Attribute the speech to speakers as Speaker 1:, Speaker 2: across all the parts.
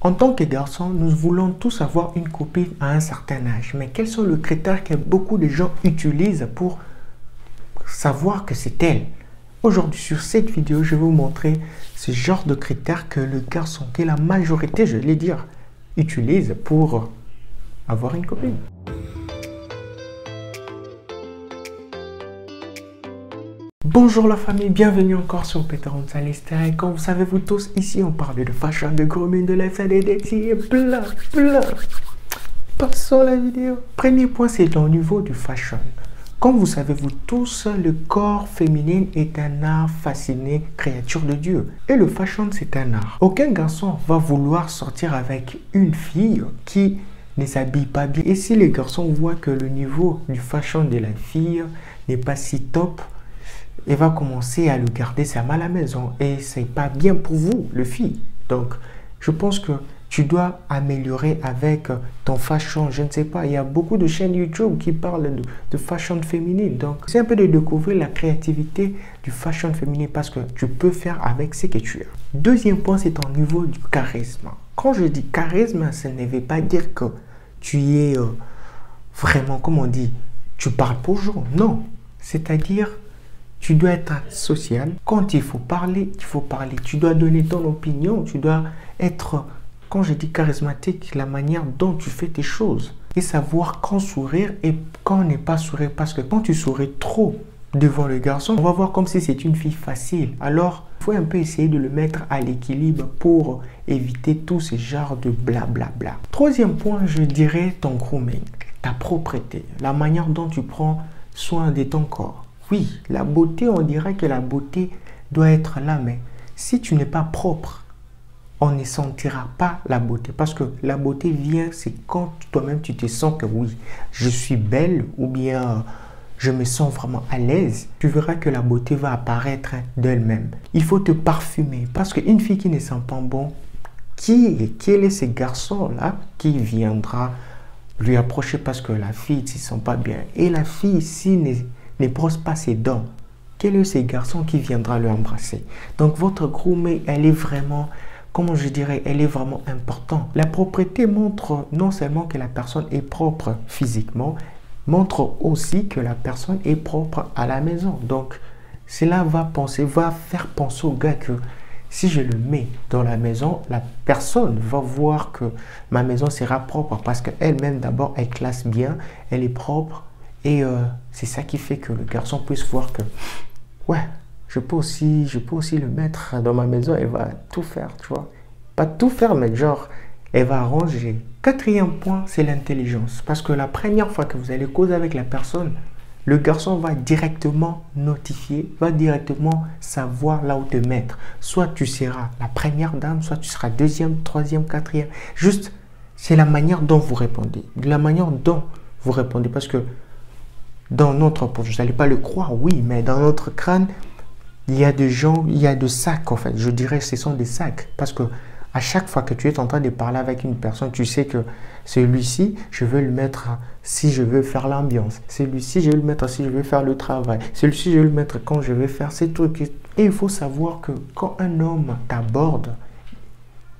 Speaker 1: En tant que garçon, nous voulons tous avoir une copine à un certain âge. Mais quels sont les critères que beaucoup de gens utilisent pour savoir que c'est elle? Aujourd'hui, sur cette vidéo, je vais vous montrer ce genre de critères que le garçon, que la majorité, je vais dire, utilise pour avoir une copine. Bonjour la famille, bienvenue encore sur Peter Gonzalez Lifestyle. Comme vous savez vous tous, ici on parle de fashion, de grooming, de lifestyle, de dating et plein. Passons à la vidéo. Premier point, c'est au niveau du fashion. Comme vous savez vous tous, le corps féminin est un art fasciné, créature de Dieu. Et le fashion, c'est un art. Aucun garçon va vouloir sortir avec une fille qui ne s'habille pas bien. Et si les garçons voient que le niveau du fashion de la fille n'est pas si top, elle va commencer à le garder sa main à la maison et c'est pas bien pour vous, le fille. Donc, je pense que tu dois améliorer avec ton fashion. Je ne sais pas, il y a beaucoup de chaînes YouTube qui parlent de fashion féminine. Donc, c'est un peu de découvrir la créativité du fashion féminin parce que tu peux faire avec ce que tu as. Deuxième point, c'est ton niveau du charisme. Quand je dis charisme, ça ne veut pas dire que tu es vraiment, comme on dit, tu parles pour jour. Non, c'est-à-dire tu dois être social. Quand il faut parler, il faut parler. Tu dois donner ton opinion. Tu dois être, quand je dis charismatique, la manière dont tu fais tes choses. Et savoir quand sourire et quand ne pas sourire. Parce que quand tu souris trop devant le garçon, on va voir comme si c'est une fille facile. Alors, il faut un peu essayer de le mettre à l'équilibre pour éviter tout ce genre de blablabla. Troisième point, je dirais ton grooming. Ta propreté. La manière dont tu prends soin de ton corps. Oui, la beauté, on dirait que la beauté doit être là, mais si tu n'es pas propre, on ne sentira pas la beauté. Parce que la beauté vient, c'est quand toi-même tu te sens que oui, je suis belle ou bien je me sens vraiment à l'aise. Tu verras que la beauté va apparaître d'elle-même. Il faut te parfumer parce qu'une fille qui ne sent pas bon, quel est ce garçon-là qui viendra lui approcher parce que la fille ne se sent pas bien. Et la fille ici ne brosse pas ses dents. Quel est ce garçon qui viendra le embrasser? Donc votre grooming, elle est vraiment, comment je dirais, elle est vraiment importante. La propreté montre non seulement que la personne est propre physiquement, montre aussi que la personne est propre à la maison. Donc cela va faire penser au gars que si je le mets dans la maison, la personne va voir que ma maison sera propre parce qu'elle-même d'abord elle classe bien, elle est propre. Et c'est ça qui fait que le garçon puisse voir que, ouais, je peux aussi le mettre dans ma maison, elle va tout faire, tu vois. Pas tout faire, mais genre, elle va arranger. Quatrième point, c'est l'intelligence. Parce que la première fois que vous allez causer avec la personne, le garçon va directement notifier, va directement savoir là où te mettre. Soit tu seras la première dame, soit tu seras deuxième, troisième, quatrième. Juste, c'est la manière dont vous répondez. La manière dont vous répondez. Parce que dans notre peau, vous n'allez pas le croire, oui, mais dans notre crâne, il y a des gens, il y a des sacs en fait. Je dirais que ce sont des sacs parce que à chaque fois que tu es en train de parler avec une personne, tu sais que celui-ci, je veux le mettre si je veux faire l'ambiance. Celui-ci, je veux le mettre si je veux faire le travail. Celui-ci, je veux le mettre quand je veux faire ces trucs. Et il faut savoir que quand un homme t'aborde,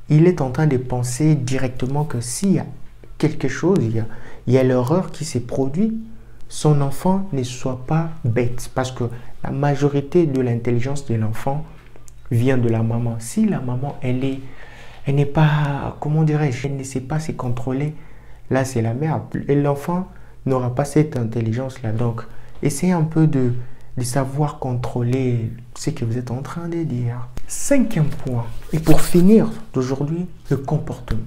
Speaker 1: il est en train de penser directement que s'il y a quelque chose, il y a l'erreur qui s'est produite. Son enfant ne soit pas bête parce que la majorité de l'intelligence de l'enfant vient de la maman. Si la maman, elle n'est pas, comment dirais-je, elle ne sait pas se contrôler, là c'est la merde. Et l'enfant n'aura pas cette intelligence-là. Donc, essayez un peu de savoir contrôler ce que vous êtes en train de dire. Cinquième point, et pour finir d'aujourd'hui, le comportement.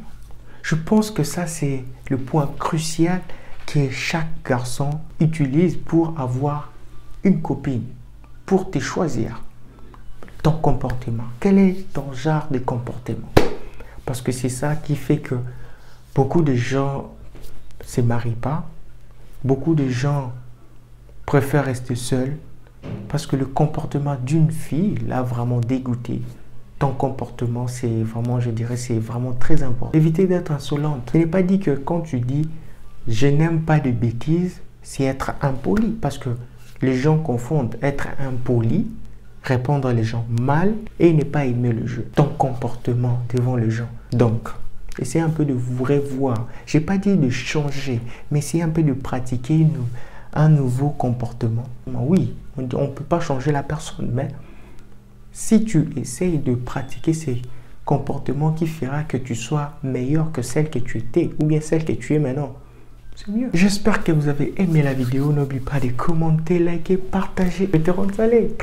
Speaker 1: Je pense que ça c'est le point crucial que chaque garçon utilise pour avoir une copine, pour te choisir. Ton comportement. Quel est ton genre de comportement? Parce que c'est ça qui fait que beaucoup de gens ne se marient pas. Beaucoup de gens préfèrent rester seuls parce que le comportement d'une fille l'a vraiment dégoûté. Ton comportement, c'est vraiment, je dirais, c'est vraiment très important. Évitez d'être insolente. Ce n'est pas dit que quand tu dis je n'aime pas de bêtises, c'est être impoli parce que les gens confondent être impoli, répondre les gens mal et ne pas aimer le jeu. Ton comportement devant les gens. Donc, Essayez un peu de vous revoir. Je n'ai pas dit de changer, mais essayez un peu de pratiquer un nouveau comportement. Oui, on ne peut pas changer la personne, mais si tu essayes de pratiquer ces comportements qui fera que tu sois meilleur que celle que tu étais ou bien celle que tu es maintenant, c'est mieux. J'espère que vous avez aimé la vidéo. N'oublie pas de commenter, liker, partager et te rendre salé.